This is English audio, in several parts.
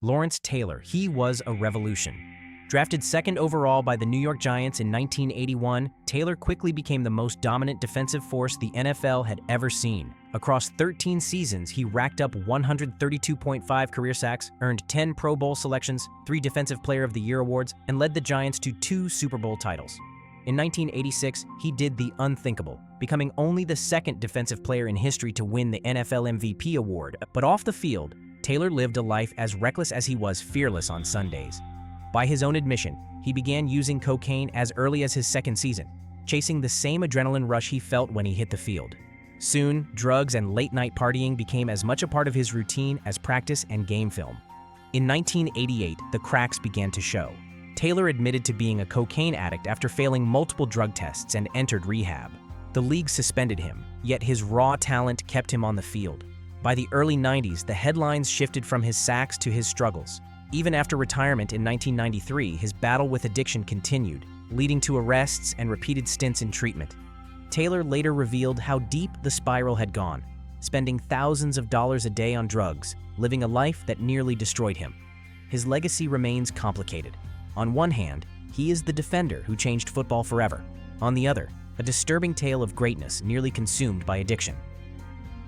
Lawrence Taylor, he was a revolution. Drafted second overall by the New York Giants in 1981, Taylor quickly became the most dominant defensive force the NFL had ever seen. Across 13 seasons, he racked up 132.5 career sacks, earned 10 Pro Bowl selections, 3 Defensive Player of the Year awards, and led the Giants to 2 Super Bowl titles. In 1986, he did the unthinkable, becoming only the second defensive player in history to win the NFL MVP award. But off the field, Taylor lived a life as reckless as he was fearless on Sundays. By his own admission, he began using cocaine as early as his second season, chasing the same adrenaline rush he felt when he hit the field. Soon, drugs and late-night partying became as much a part of his routine as practice and game film. In 1988, the cracks began to show. Taylor admitted to being a cocaine addict after failing multiple drug tests and entered rehab. The league suspended him, yet his raw talent kept him on the field. By the early 90s, the headlines shifted from his sacks to his struggles. Even after retirement in 1993, his battle with addiction continued, leading to arrests and repeated stints in treatment. Taylor later revealed how deep the spiral had gone, spending thousands of dollars a day on drugs, living a life that nearly destroyed him. His legacy remains complicated. On one hand, he is the defender who changed football forever. On the other, a disturbing tale of greatness nearly consumed by addiction.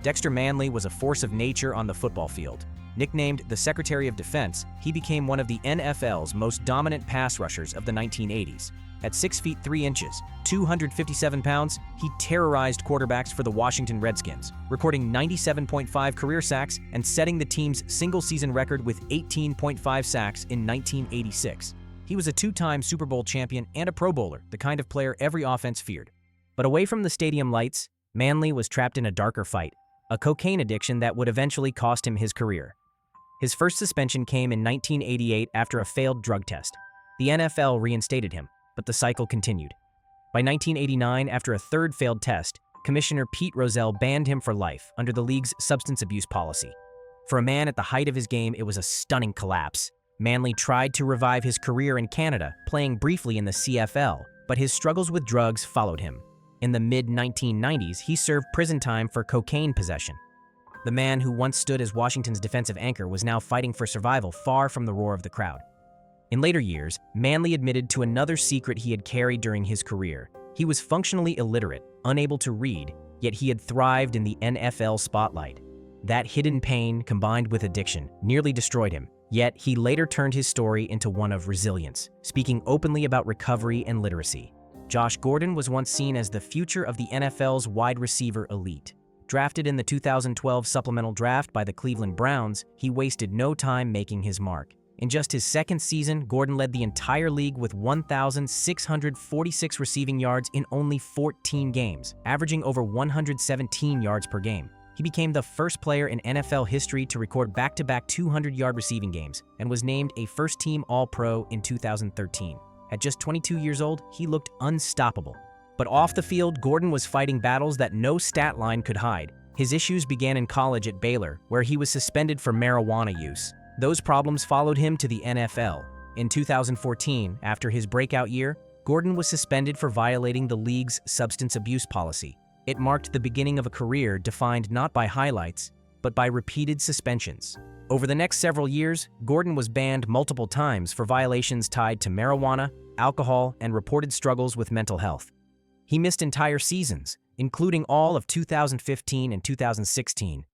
Dexter Manley was a force of nature on the football field. Nicknamed the Secretary of Defense, he became one of the NFL's most dominant pass rushers of the 1980s. At 6 feet 3 inches, 257 pounds, he terrorized quarterbacks for the Washington Redskins, recording 97.5 career sacks and setting the team's single-season record with 18.5 sacks in 1986. He was a 2-time Super Bowl champion and a Pro Bowler, the kind of player every offense feared. But away from the stadium lights, Manley was trapped in a darker fight, a cocaine addiction that would eventually cost him his career. His first suspension came in 1988 after a failed drug test. The NFL reinstated him, but the cycle continued. By 1989, after a third failed test, Commissioner Pete Rozelle banned him for life under the league's substance abuse policy. For a man at the height of his game, it was a stunning collapse. Manley tried to revive his career in Canada, playing briefly in the CFL, but his struggles with drugs followed him. In the mid-1990s, he served prison time for cocaine possession. The man who once stood as Washington's defensive anchor was now fighting for survival far from the roar of the crowd. In later years, Manley admitted to another secret he had carried during his career. He was functionally illiterate, unable to read, yet he had thrived in the NFL spotlight. That hidden pain, combined with addiction, nearly destroyed him. Yet he later turned his story into one of resilience, speaking openly about recovery and literacy. Josh Gordon was once seen as the future of the NFL's wide receiver elite. Drafted in the 2012 supplemental draft by the Cleveland Browns, he wasted no time making his mark. In just his second season, Gordon led the entire league with 1,646 receiving yards in only 14 games, averaging over 117 yards per game. He became the first player in NFL history to record back-to-back 200-yard receiving games and was named a first-team All-Pro in 2013. At just 22 years old, he looked unstoppable. But off the field, Gordon was fighting battles that no stat line could hide. His issues began in college at Baylor, where he was suspended for marijuana use. Those problems followed him to the NFL. In 2014, after his breakout year, Gordon was suspended for violating the league's substance abuse policy. It marked the beginning of a career defined not by highlights, but by repeated suspensions. Over the next several years, Gordon was banned multiple times for violations tied to marijuana, alcohol, and reported struggles with mental health. He missed entire seasons, including all of 2015 and 2016.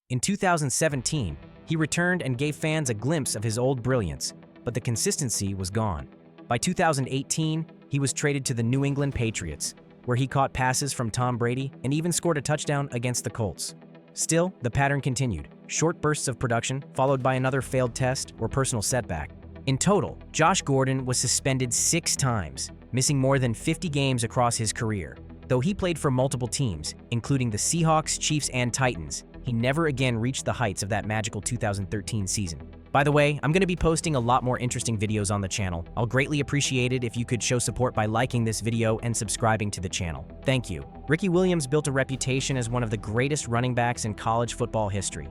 In 2017, he returned and gave fans a glimpse of his old brilliance, but the consistency was gone. By 2018, he was traded to the New England Patriots, where he caught passes from Tom Brady and even scored a touchdown against the Colts. Still, the pattern continued. Short bursts of production, followed by another failed test or personal setback. In total, Josh Gordon was suspended 6 times, missing more than 50 games across his career. Though he played for multiple teams, including the Seahawks, Chiefs, and Titans, he never again reached the heights of that magical 2013 season. By the way, I'm going to be posting a lot more interesting videos on the channel. I'll greatly appreciate it if you could show support by liking this video and subscribing to the channel. Thank you. Ricky Williams built a reputation as one of the greatest running backs in college football history.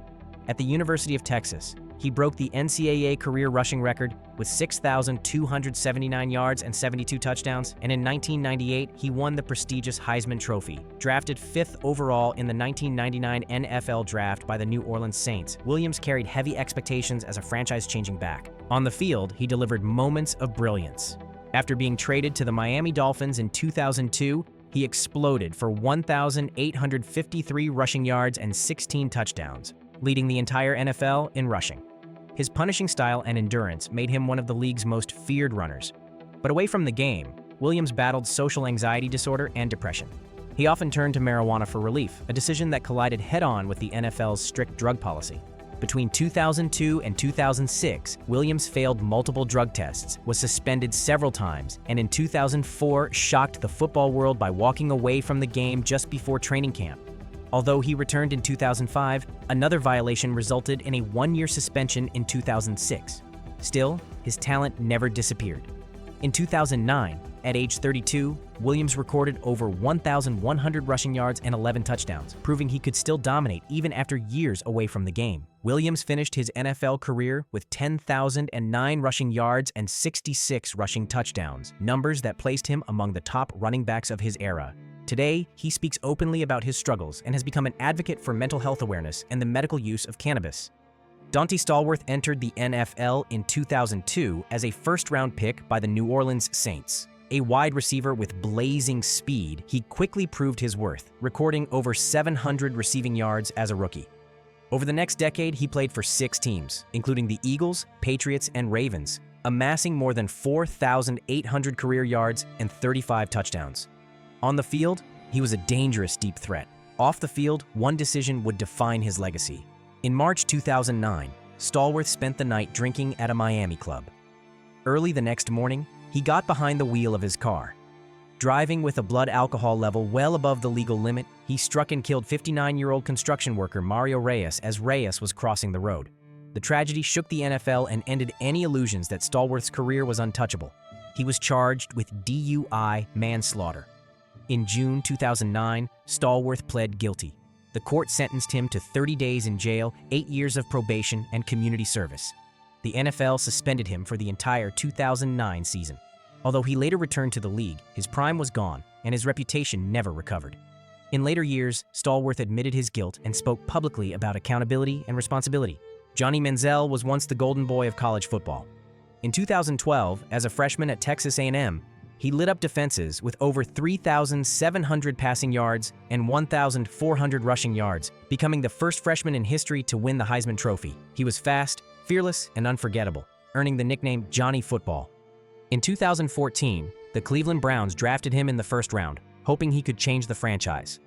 At the University of Texas, He broke the NCAA career rushing record with 6,279 yards and 72 touchdowns, and in 1998, he won the prestigious Heisman Trophy. Drafted 5th overall in the 1999 NFL Draft by the New Orleans Saints, Williams carried heavy expectations as a franchise-changing back. On the field, he delivered moments of brilliance. After being traded to the Miami Dolphins in 2002, he exploded for 1,853 rushing yards and 16 touchdowns, leading the entire NFL in rushing. His punishing style and endurance made him one of the league's most feared runners. But away from the game, Williams battled social anxiety disorder and depression. He often turned to marijuana for relief, a decision that collided head-on with the NFL's strict drug policy. Between 2002 and 2006, Williams failed multiple drug tests, was suspended several times, and in 2004 shocked the football world by walking away from the game just before training camp. Although he returned in 2005, another violation resulted in a one-year suspension in 2006. Still, his talent never disappeared. In 2009, at age 32, Williams recorded over 1,100 rushing yards and 11 touchdowns, proving he could still dominate even after years away from the game. Williams finished his NFL career with 10,009 rushing yards and 66 rushing touchdowns, numbers that placed him among the top running backs of his era. Today, he speaks openly about his struggles and has become an advocate for mental health awareness and the medical use of cannabis. Donte Stallworth entered the NFL in 2002 as a first-round pick by the New Orleans Saints. A wide receiver with blazing speed, he quickly proved his worth, recording over 700 receiving yards as a rookie. Over the next decade, he played for 6 teams, including the Eagles, Patriots, and Ravens, amassing more than 4,800 career yards and 35 touchdowns. On the field, he was a dangerous deep threat. Off the field, one decision would define his legacy. In March 2009, Stallworth spent the night drinking at a Miami club. Early the next morning, he got behind the wheel of his car. Driving with a blood alcohol level well above the legal limit, he struck and killed 59-year-old construction worker Mario Reyes as Reyes was crossing the road. The tragedy shook the NFL and ended any illusions that Stallworth's career was untouchable. He was charged with DUI manslaughter. In June 2009, Stallworth pled guilty. The court sentenced him to 30 days in jail, 8 years of probation, and community service. The NFL suspended him for the entire 2009 season. Although he later returned to the league, his prime was gone, and his reputation never recovered. In later years, Stallworth admitted his guilt and spoke publicly about accountability and responsibility. Johnny Manziel was once the golden boy of college football. In 2012, as a freshman at Texas A&M, he lit up defenses with over 3,700 passing yards and 1,400 rushing yards, becoming the first freshman in history to win the Heisman Trophy. He was fast, fearless, and unforgettable, earning the nickname Johnny Football. In 2014, the Cleveland Browns drafted him in the first round, hoping he could change the franchise.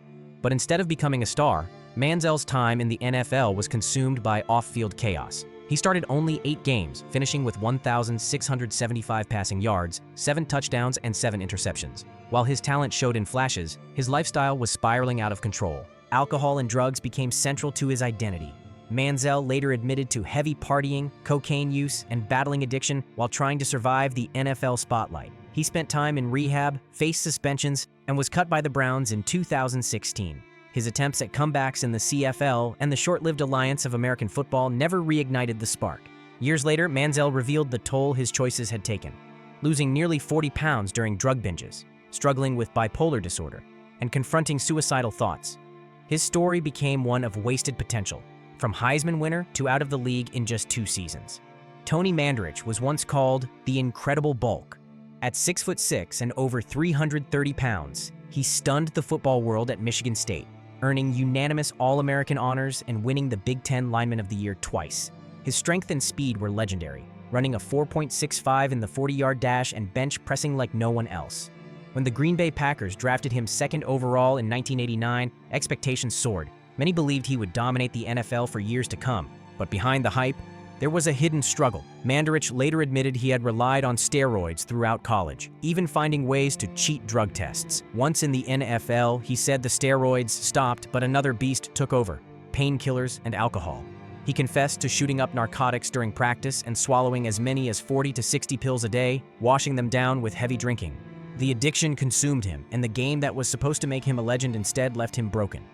But instead of becoming a star, Manziel's time in the NFL was consumed by off-field chaos. He started only 8 games, finishing with 1,675 passing yards, 7 touchdowns, and 7 interceptions. While his talent showed in flashes, his lifestyle was spiraling out of control. Alcohol and drugs became central to his identity. Manziel later admitted to heavy partying, cocaine use, and battling addiction while trying to survive the NFL spotlight. He spent time in rehab, faced suspensions, and was cut by the Browns in 2016. His attempts at comebacks in the CFL and the short-lived alliance of American football never reignited the spark. Years later, Manziel revealed the toll his choices had taken, losing nearly 40 pounds during drug binges, struggling with bipolar disorder, and confronting suicidal thoughts. His story became one of wasted potential, from Heisman winner to out of the league in just 2 seasons. Tony Mandarich was once called the Incredible Bulk. At 6'6" and over 330 pounds, he stunned the football world at Michigan State, earning unanimous All-American honors and winning the Big Ten Lineman of the Year twice. His strength and speed were legendary, running a 4.65 in the 40-yard dash and bench pressing like no one else. When the Green Bay Packers drafted him 2nd overall in 1989, expectations soared. Many believed he would dominate the NFL for years to come, but behind the hype, there was a hidden struggle. Mandarich later admitted he had relied on steroids throughout college, even finding ways to cheat drug tests. Once in the NFL, he said the steroids stopped, but another beast took over: painkillers and alcohol. He confessed to shooting up narcotics during practice and swallowing as many as 40 to 60 pills a day, washing them down with heavy drinking. The addiction consumed him, and the game that was supposed to make him a legend instead left him broken.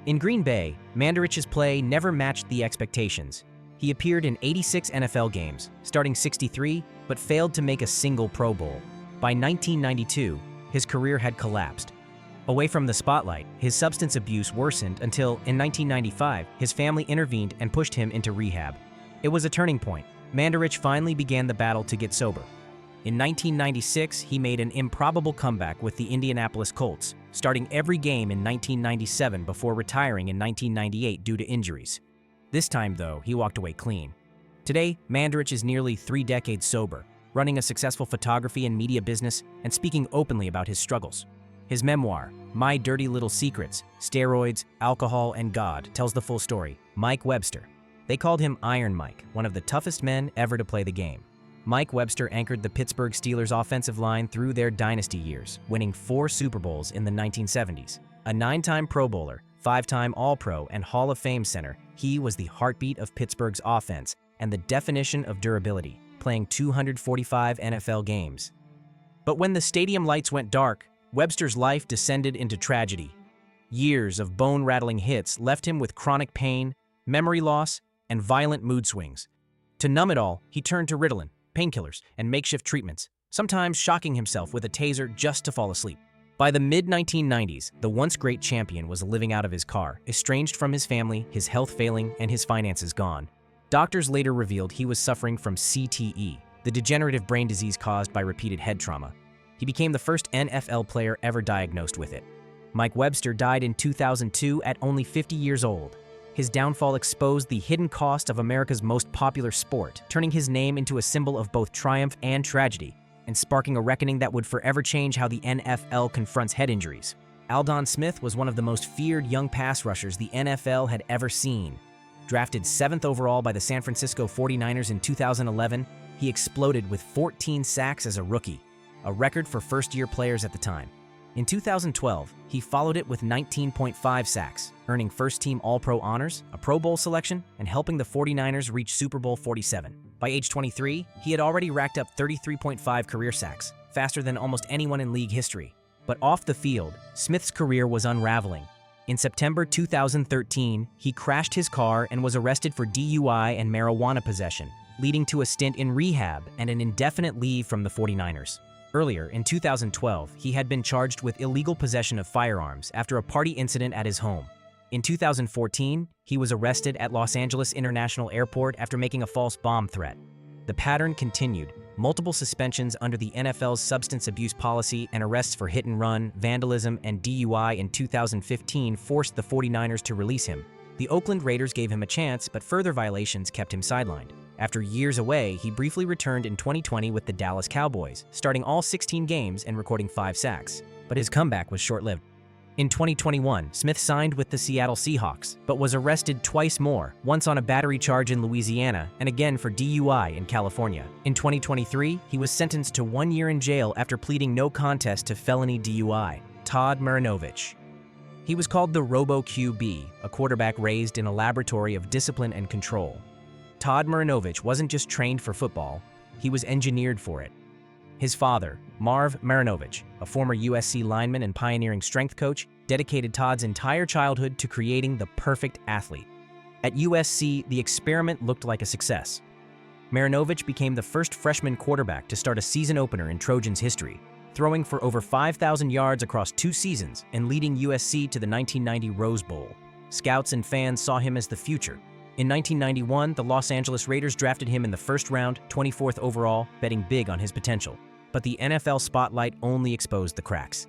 In Green Bay, Mandarich's play never matched the expectations. He appeared in 86 NFL games, starting 63, but failed to make a single Pro Bowl. By 1992, his career had collapsed. Away from the spotlight, his substance abuse worsened until, in 1995, his family intervened and pushed him into rehab. It was a turning point. Mandarich finally began the battle to get sober. In 1996, he made an improbable comeback with the Indianapolis Colts, starting every game in 1997 before retiring in 1998 due to injuries. This time, though, he walked away clean. Today, Mandarich is nearly 3 decades sober, running a successful photography and media business and speaking openly about his struggles. His memoir, My Dirty Little Secrets, Steroids, Alcohol, and God, tells the full story. Mike Webster. They called him Iron Mike, one of the toughest men ever to play the game. Mike Webster anchored the Pittsburgh Steelers offensive line through their dynasty years, winning 4 Super Bowls in the 1970s. A 9-time Pro Bowler, 5-time All-Pro, and Hall of Fame center, he was the heartbeat of Pittsburgh's offense and the definition of durability, playing 245 NFL games. But when the stadium lights went dark, Webster's life descended into tragedy. Years of bone-rattling hits left him with chronic pain, memory loss, and violent mood swings. To numb it all, he turned to Ritalin, painkillers, and makeshift treatments, sometimes shocking himself with a taser just to fall asleep. By the mid-1990s, the once great champion was living out of his car, estranged from his family, his health failing, and his finances gone. Doctors later revealed he was suffering from CTE, the degenerative brain disease caused by repeated head trauma. He became the first NFL player ever diagnosed with it. Mike Webster died in 2002 at only 50 years old. His downfall exposed the hidden cost of America's most popular sport, turning his name into a symbol of both triumph and tragedy, and sparking a reckoning that would forever change how the NFL confronts head injuries. Aldon Smith was one of the most feared young pass rushers the NFL had ever seen. Drafted 7th overall by the San Francisco 49ers in 2011, he exploded with 14 sacks as a rookie, a record for first-year players at the time. In 2012, he followed it with 19.5 sacks, earning first-team All-Pro honors, a Pro Bowl selection, and helping the 49ers reach Super Bowl 47. By age 23, he had already racked up 33.5 career sacks, faster than almost anyone in league history. But off the field, Smith's career was unraveling. In September 2013, he crashed his car and was arrested for DUI and marijuana possession, leading to a stint in rehab and an indefinite leave from the 49ers. Earlier, in 2012, he had been charged with illegal possession of firearms after a party incident at his home. In 2014, he was arrested at Los Angeles International Airport after making a false bomb threat. The pattern continued. Multiple suspensions under the NFL's substance abuse policy and arrests for hit and run, vandalism, and DUI in 2015 forced the 49ers to release him. The Oakland Raiders gave him a chance, but further violations kept him sidelined. After years away, he briefly returned in 2020 with the Dallas Cowboys, starting all 16 games and recording 5 sacks. But his comeback was short-lived. In 2021, Smith signed with the Seattle Seahawks, but was arrested twice more, once on a battery charge in Louisiana and again for DUI in California. In 2023, he was sentenced to 1 year in jail after pleading no contest to felony DUI. Todd Marinovich. He was called the Robo-QB, a quarterback raised in a laboratory of discipline and control. Todd Marinovich wasn't just trained for football, he was engineered for it. His father, Marv Marinovich, a former USC lineman and pioneering strength coach, dedicated Todd's entire childhood to creating the perfect athlete. At USC, the experiment looked like a success. Marinovich became the first freshman quarterback to start a season opener in Trojans history, throwing for over 5,000 yards across 2 seasons and leading USC to the 1990 Rose Bowl. Scouts and fans saw him as the future. In 1991, the Los Angeles Raiders drafted him in the first round, 24th overall, betting big on his potential. But the NFL spotlight only exposed the cracks.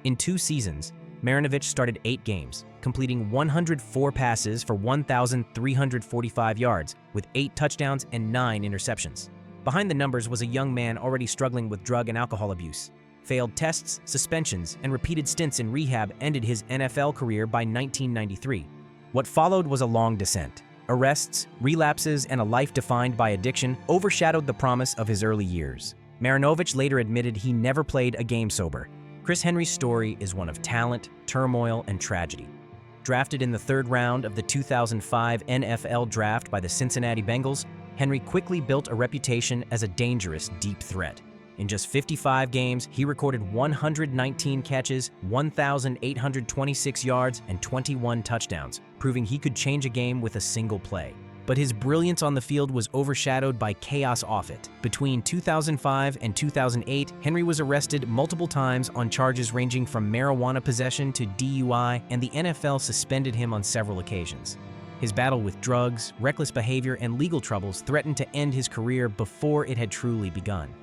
In 2 seasons, Marinovich started 8 games, completing 104 passes for 1,345 yards, with 8 touchdowns and 9 interceptions. Behind the numbers was a young man already struggling with drug and alcohol abuse. Failed tests, suspensions, and repeated stints in rehab ended his NFL career by 1993. What followed was a long descent. Arrests, relapses, and a life defined by addiction overshadowed the promise of his early years. Marinovich later admitted he never played a game sober. Chris Henry's story is one of talent, turmoil, and tragedy. Drafted in the 3rd round of the 2005 NFL Draft by the Cincinnati Bengals, Henry quickly built a reputation as a dangerous deep threat. In just 55 games, he recorded 119 catches, 1,826 yards, and 21 touchdowns, proving he could change a game with a single play. but his brilliance on the field was overshadowed by chaos off it. Between 2005 and 2008, Henry was arrested multiple times on charges ranging from marijuana possession to DUI, and the NFL suspended him on several occasions. His battle with drugs, reckless behavior, and legal troubles threatened to end his career before it had truly begun.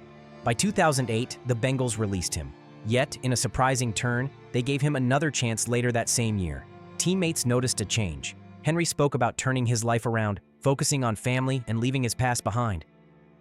By 2008, the Bengals released him. Yet, in a surprising turn, they gave him another chance later that same year. Teammates noticed a change. Henry spoke about turning his life around, focusing on family and leaving his past behind.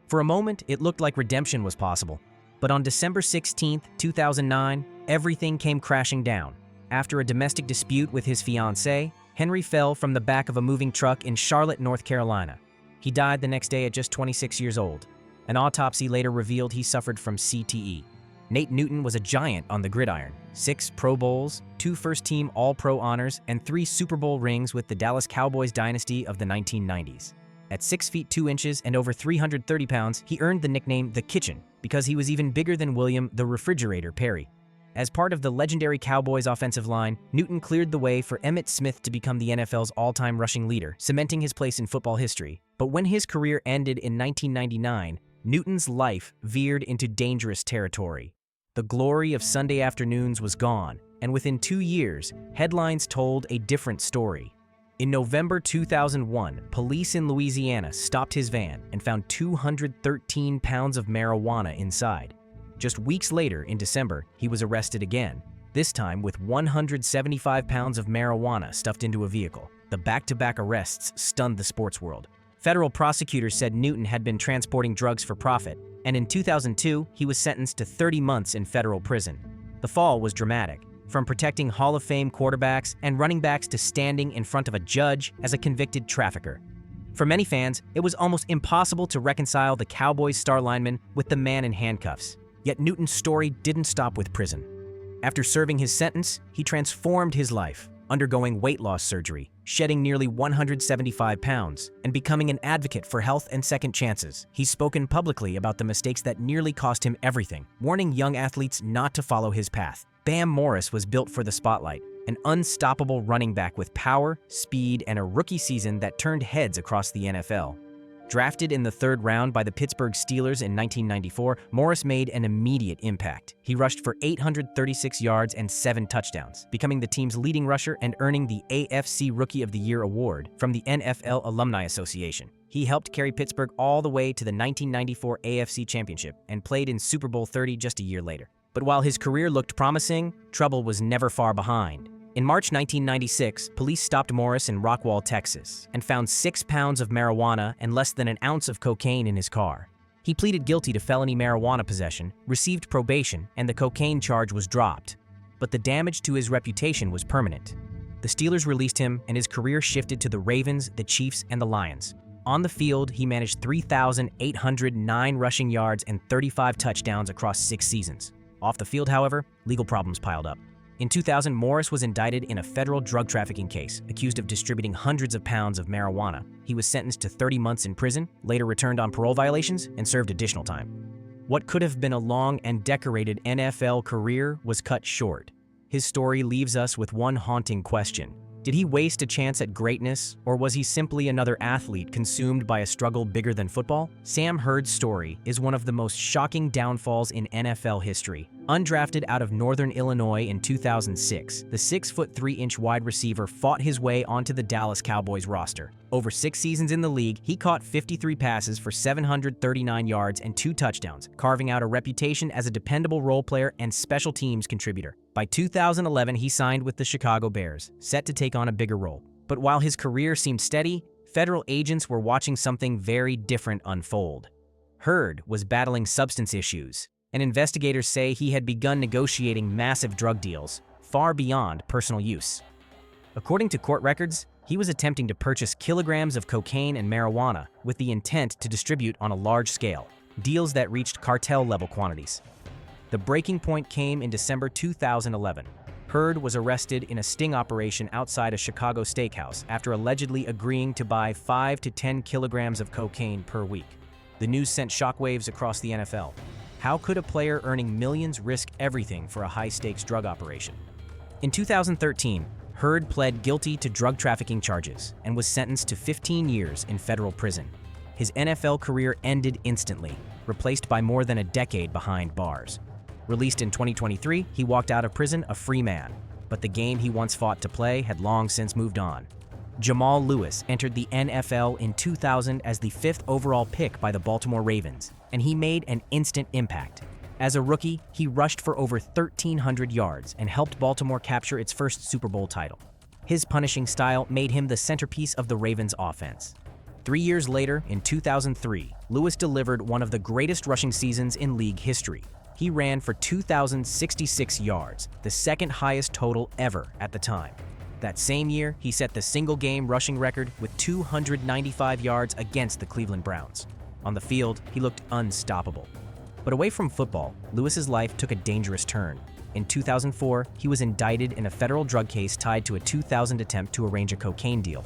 For a moment, it looked like redemption was possible. But on December 16, 2009, everything came crashing down. After a domestic dispute with his fiancée, Henry fell from the back of a moving truck in Charlotte, North Carolina. He died the next day at just 26 years old. An autopsy later revealed he suffered from CTE. Nate Newton was a giant on the gridiron. 6 Pro Bowls, 2 first-team All-Pro honors, and 3 Super Bowl rings with the Dallas Cowboys dynasty of the 1990s. At 6 feet 2 inches and over 330 pounds, he earned the nickname The Kitchen because he was even bigger than William the Refrigerator Perry. As part of the legendary Cowboys offensive line, Newton cleared the way for Emmitt Smith to become the NFL's all-time rushing leader, cementing his place in football history. But when his career ended in 1999, Newton's life veered into dangerous territory. The glory of Sunday afternoons was gone, and within 2 years, headlines told a different story. In November 2001, police in Louisiana stopped his van and found 213 pounds of marijuana inside. Just weeks later, in December, he was arrested again, this time with 175 pounds of marijuana stuffed into a vehicle. The back-to-back arrests stunned the sports world. Federal prosecutors said Newton had been transporting drugs for profit, and in 2002, he was sentenced to 30 months in federal prison. The fall was dramatic, from protecting Hall of Fame quarterbacks and running backs to standing in front of a judge as a convicted trafficker. For many fans, it was almost impossible to reconcile the Cowboys star lineman with the man in handcuffs. Yet Newton's story didn't stop with prison. After serving his sentence, he transformed his life, undergoing weight loss surgery, shedding nearly 175 pounds, and becoming an advocate for health and second chances. He's spoken publicly about the mistakes that nearly cost him everything, warning young athletes not to follow his path. Bam Morris was built for the spotlight, an unstoppable running back with power, speed, and a rookie season that turned heads across the NFL. Drafted in the 3rd round by the Pittsburgh Steelers in 1994, Morris made an immediate impact. He rushed for 836 yards and 7 touchdowns, becoming the team's leading rusher and earning the AFC Rookie of the Year award from the NFL Alumni Association. He helped carry Pittsburgh all the way to the 1994 AFC Championship and played in Super Bowl 30 just a year later. But while his career looked promising, trouble was never far behind. In March 1996, police stopped Morris in Rockwall, Texas, and found 6 pounds of marijuana and less than an ounce of cocaine in his car. He pleaded guilty to felony marijuana possession, received probation, and the cocaine charge was dropped. But the damage to his reputation was permanent. The Steelers released him, and his career shifted to the Ravens, the Chiefs, and the Lions. On the field, he managed 3,809 rushing yards and 35 touchdowns across 6 seasons. Off the field, however, legal problems piled up. In 2000, Morris was indicted in a federal drug trafficking case, accused of distributing hundreds of pounds of marijuana. He was sentenced to 30 months in prison, later returned on parole violations, and served additional time. What could have been a long and decorated NFL career was cut short. His story leaves us with one haunting question. Did he waste a chance at greatness, or was he simply another athlete consumed by a struggle bigger than football? Sam Hurd's story is one of the most shocking downfalls in NFL history. Undrafted out of Northern Illinois in 2006, the 6'3" wide receiver fought his way onto the Dallas Cowboys roster. Over 6 seasons in the league, he caught 53 passes for 739 yards and 2 touchdowns, carving out a reputation as a dependable role player and special teams contributor. By 2011, he signed with the Chicago Bears, set to take on a bigger role. But while his career seemed steady, federal agents were watching something very different unfold. Hurd was battling substance issues, and investigators say he had begun negotiating massive drug deals, far beyond personal use. According to court records, he was attempting to purchase kilograms of cocaine and marijuana with the intent to distribute on a large scale, deals that reached cartel-level quantities. The breaking point came in December 2011. Hurd was arrested in a sting operation outside a Chicago steakhouse after allegedly agreeing to buy 5 to 10 kilograms of cocaine per week. The news sent shockwaves across the NFL. How could a player earning millions risk everything for a high-stakes drug operation? In 2013, Hurd pled guilty to drug trafficking charges and was sentenced to 15 years in federal prison. His NFL career ended instantly, replaced by more than a decade behind bars. Released in 2023, he walked out of prison a free man, but the game he once fought to play had long since moved on. Jamal Lewis entered the NFL in 2000 as the 5th overall pick by the Baltimore Ravens, and he made an instant impact. As a rookie, he rushed for over 1,300 yards and helped Baltimore capture its first Super Bowl title. His punishing style made him the centerpiece of the Ravens' offense. 3 years later, in 2003, Lewis delivered one of the greatest rushing seasons in league history. He ran for 2,066 yards, the second highest total ever at the time. That same year, he set the single-game rushing record with 295 yards against the Cleveland Browns. On the field, he looked unstoppable. But away from football, Lewis's life took a dangerous turn. In 2004, he was indicted in a federal drug case tied to a 2000 attempt to arrange a cocaine deal.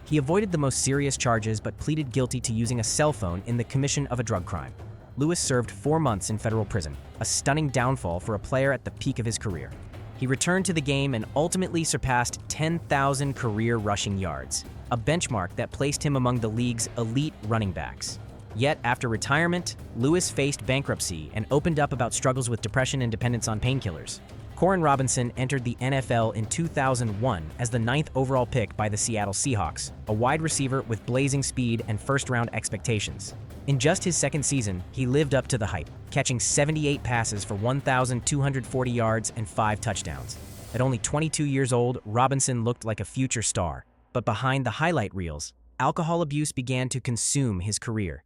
He avoided the most serious charges but pleaded guilty to using a cell phone in the commission of a drug crime. Lewis served 4 months in federal prison, a stunning downfall for a player at the peak of his career. He returned to the game and ultimately surpassed 10,000 career rushing yards, a benchmark that placed him among the league's elite running backs. Yet, after retirement, Lewis faced bankruptcy and opened up about struggles with depression and dependence on painkillers. Koren Robinson entered the NFL in 2001 as the 9th overall pick by the Seattle Seahawks, a wide receiver with blazing speed and first-round expectations. In just his second season, he lived up to the hype, catching 78 passes for 1,240 yards and 5 touchdowns. At only 22 years old, Robinson looked like a future star. But behind the highlight reels, alcohol abuse began to consume his career.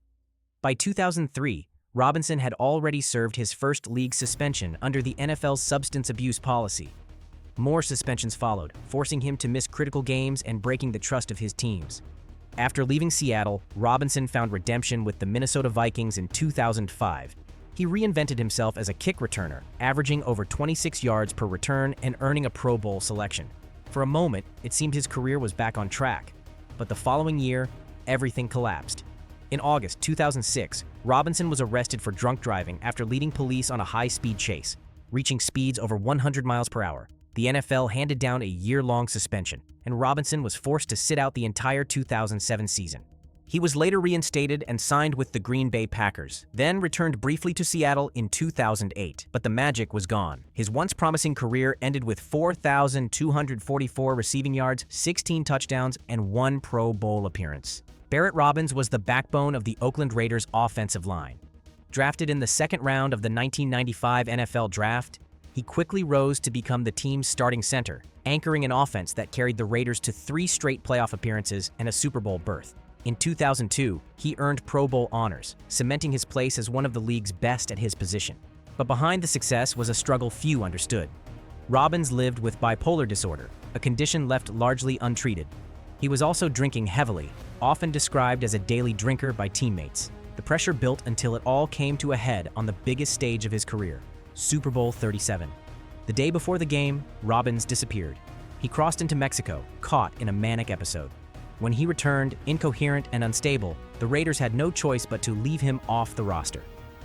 By 2003, Robinson had already served his first league suspension under the NFL's substance abuse policy. More suspensions followed, forcing him to miss critical games and breaking the trust of his teams. After leaving Seattle, Robinson found redemption with the Minnesota Vikings in 2005. He reinvented himself as a kick returner, averaging over 26 yards per return and earning a Pro Bowl selection. For a moment, it seemed his career was back on track. But the following year, everything collapsed. In August 2006, Robinson was arrested for drunk driving after leading police on a high-speed chase, reaching speeds over 100 miles per hour. The NFL handed down a year-long suspension, and Robinson was forced to sit out the entire 2007 season. He was later reinstated and signed with the Green Bay Packers, then returned briefly to Seattle in 2008. But the magic was gone. His once promising career ended with 4,244 receiving yards, 16 touchdowns, and 1 Pro Bowl appearance. Barrett Robbins was the backbone of the Oakland Raiders' offensive line. Drafted in the second round of the 1995 NFL Draft, he quickly rose to become the team's starting center, anchoring an offense that carried the Raiders to 3 straight playoff appearances and a Super Bowl berth. In 2002, he earned Pro Bowl honors, cementing his place as one of the league's best at his position. But behind the success was a struggle few understood. Robbins lived with bipolar disorder, a condition left largely untreated. He was also drinking heavily, often described as a daily drinker by teammates. The pressure built until it all came to a head on the biggest stage of his career, Super Bowl 37. The day before the game, Robbins disappeared. He crossed into Mexico, caught in a manic episode. When he returned, incoherent and unstable, the Raiders had no choice but to leave him off the roster.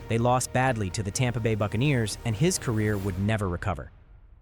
They lost badly to the Tampa Bay Buccaneers, and his career would never recover.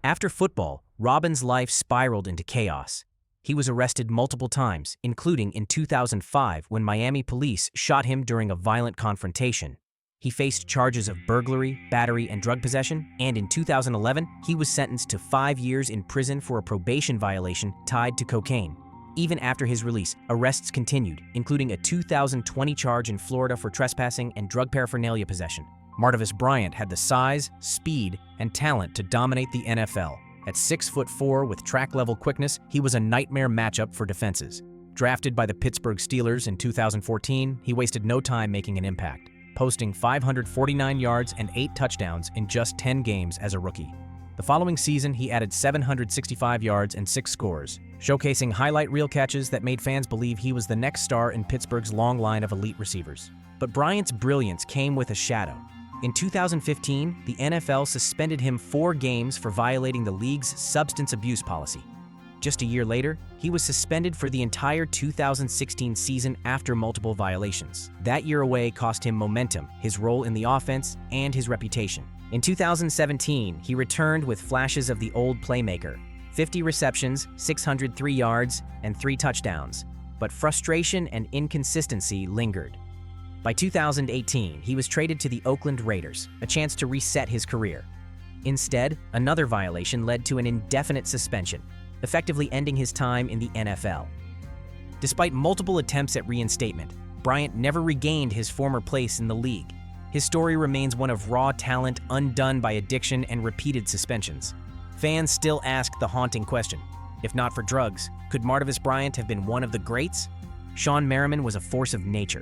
After football, Robbins' life spiraled into chaos. He was arrested multiple times, including in 2005 when Miami police shot him during a violent confrontation. He faced charges of burglary, battery, and drug possession, and in 2011, he was sentenced to 5 years in prison for a probation violation tied to cocaine. Even after his release, arrests continued, including a 2020 charge in Florida for trespassing and drug paraphernalia possession. Martavis Bryant had the size, speed, and talent to dominate the NFL. At 6'4" with track-level quickness, he was a nightmare matchup for defenses. Drafted by the Pittsburgh Steelers in 2014, he wasted no time making an impact, posting 549 yards and 8 touchdowns in just 10 games as a rookie. The following season, he added 765 yards and 6 scores, showcasing highlight reel catches that made fans believe he was the next star in Pittsburgh's long line of elite receivers. But Bryant's brilliance came with a shadow. In 2015, the NFL suspended him 4 games for violating the league's substance abuse policy. Just a year later, he was suspended for the entire 2016 season after multiple violations. That year away cost him momentum, his role in the offense, and his reputation. In 2017, he returned with flashes of the old playmaker, 50 receptions, 603 yards, and 3 touchdowns. But frustration and inconsistency lingered. By 2018, he was traded to the Oakland Raiders, a chance to reset his career. Instead, another violation led to an indefinite suspension, effectively ending his time in the NFL. Despite multiple attempts at reinstatement, Bryant never regained his former place in the league. His story remains one of raw talent undone by addiction and repeated suspensions. Fans still ask the haunting question: if not for drugs, could Martavis Bryant have been one of the greats? Shawne Merriman was a force of nature.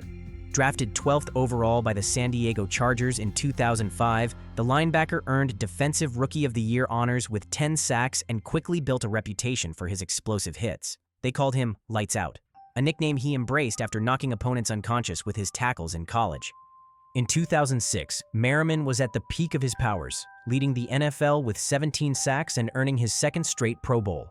Drafted 12th overall by the San Diego Chargers in 2005, the linebacker earned Defensive Rookie of the Year honors with 10 sacks and quickly built a reputation for his explosive hits. They called him Lights Out, a nickname he embraced after knocking opponents unconscious with his tackles in college. In 2006, Merriman was at the peak of his powers, leading the NFL with 17 sacks and earning his second straight Pro Bowl.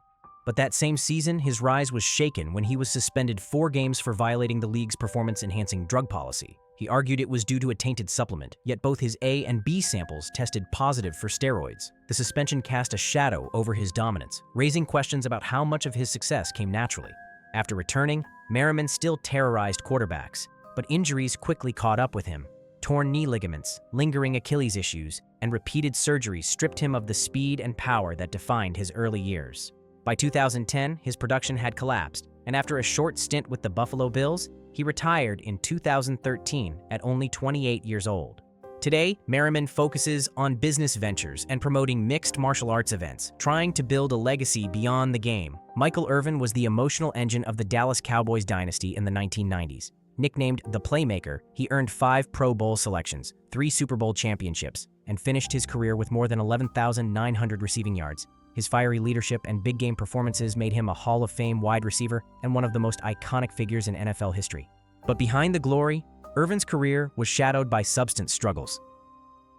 But that same season, his rise was shaken when he was suspended 4 games for violating the league's performance-enhancing drug policy. He argued it was due to a tainted supplement, yet both his A and B samples tested positive for steroids. The suspension cast a shadow over his dominance, raising questions about how much of his success came naturally. After returning, Merriman still terrorized quarterbacks, but injuries quickly caught up with him. Torn knee ligaments, lingering Achilles issues, and repeated surgeries stripped him of the speed and power that defined his early years. By 2010, his production had collapsed, and after a short stint with the Buffalo Bills, he retired in 2013 at only 28 years old. Today, Merriman focuses on business ventures and promoting mixed martial arts events, trying to build a legacy beyond the game. Michael Irvin was the emotional engine of the Dallas Cowboys dynasty in the 1990s. Nicknamed the Playmaker, he earned 5 Pro Bowl selections, 3 Super Bowl championships, and finished his career with more than 11,900 receiving yards. His fiery leadership and big-game performances made him a Hall of Fame wide receiver and one of the most iconic figures in NFL history. But behind the glory, Irvin's career was shadowed by substance struggles.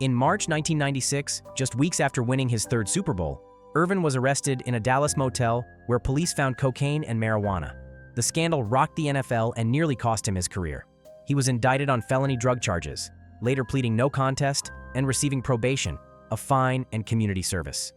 In March 1996, just weeks after winning his 3rd Super Bowl, Irvin was arrested in a Dallas motel where police found cocaine and marijuana. The scandal rocked the NFL and nearly cost him his career. He was indicted on felony drug charges, later pleading no contest and receiving probation, a fine, and community service.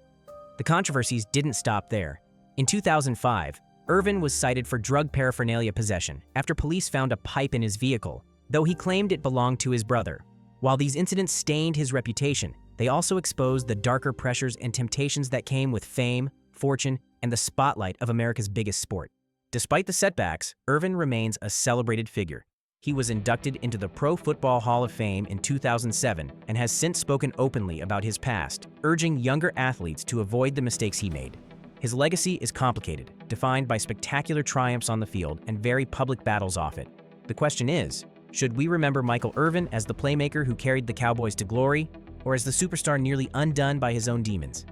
The controversies didn't stop there. In 2005, Irvin was cited for drug paraphernalia possession after police found a pipe in his vehicle, though he claimed it belonged to his brother. While these incidents stained his reputation, they also exposed the darker pressures and temptations that came with fame, fortune, and the spotlight of America's biggest sport. Despite the setbacks, Irvin remains a celebrated figure. He was inducted into the Pro Football Hall of Fame in 2007 and has since spoken openly about his past, urging younger athletes to avoid the mistakes he made. His legacy is complicated, defined by spectacular triumphs on the field and very public battles off it. The question is, should we remember Michael Irvin as the playmaker who carried the Cowboys to glory, or as the superstar nearly undone by his own demons?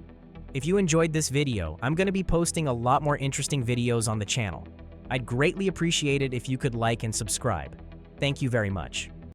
If you enjoyed this video, I'm going to be posting a lot more interesting videos on the channel. I'd greatly appreciate it if you could like and subscribe. Thank you very much.